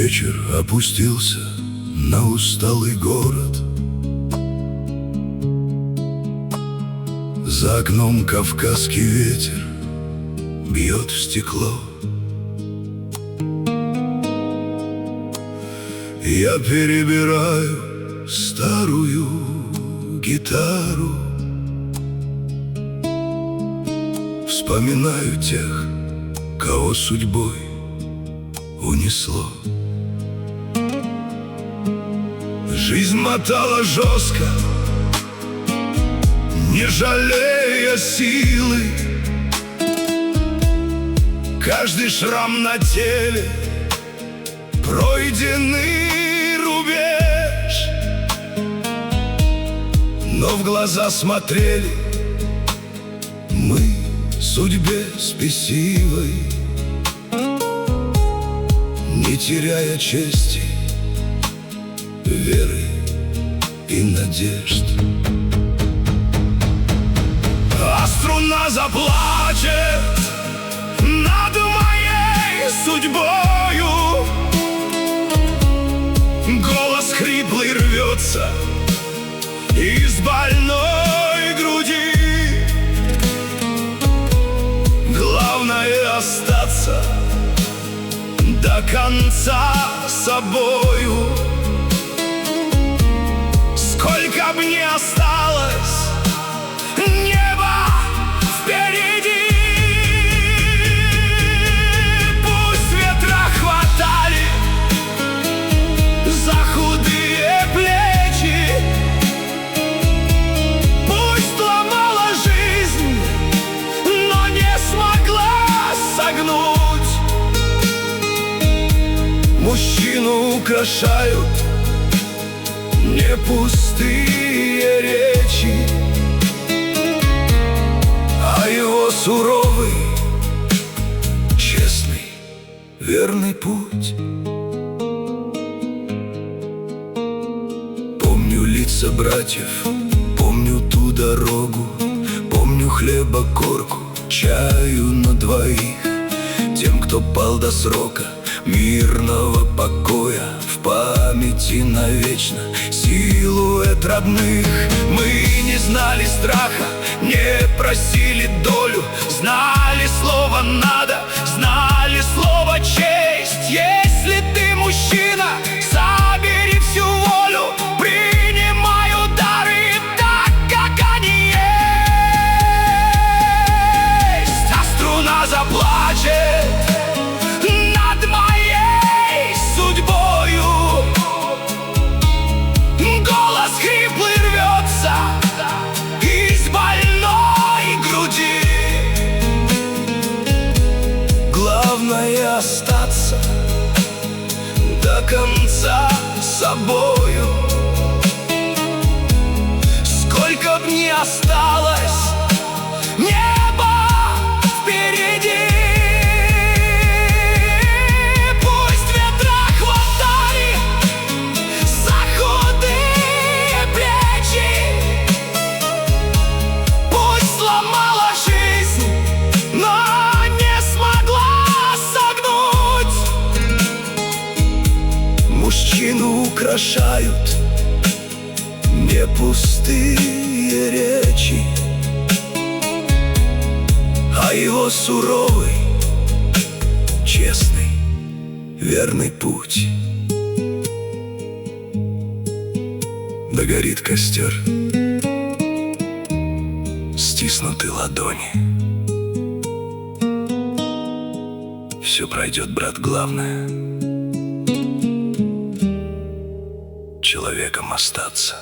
Вечер опустился на усталый город. За окном кавказский ветер бьет в стекло. Я перебираю старую гитару, вспоминаю тех, кого судьбой унесло. Жизнь мотала жестко, не жалея силы. Каждый шрам на теле — пройденный рубеж. Но в глаза смотрели мы судьбе спесивой, не теряя чести, веры и надежд. А струна заплачет над моей судьбою. Голос хриплый рвется из больной груди. Главное — остаться до конца собою. Сколько б ни осталось небо впереди, пусть ветра хватали за худые плечи, пусть ломала жизнь, но не смогла согнуть. Мужчину украшают не пустые речи, а его суровый, честный, верный путь. Помню лица братьев, помню ту дорогу, помню хлеба корку, чаю на двоих. Тем, кто пал до срока мирного покоя, в памяти навечно силуэт родных. Мы не знали страха, не просили долю, знали слово «надо», знали слово «честь». Если ты мужчина, собери всю волю, принимай удары так, как они есть. А струна заплачет над моей судьбою. Голос хриплый рвется из больной груди. Главное — остаться до конца собою. Сколько б ни осталось небо впереди, пусть ветра хватали за худые плечи, пусть сломала жизнь, но не смогла согнуть. Мужчину украшают не пустые речи, а его суровый, честный, верный путь. Догорит костер, стиснуты ладони. Все пройдет, брат, главное — человеком остаться.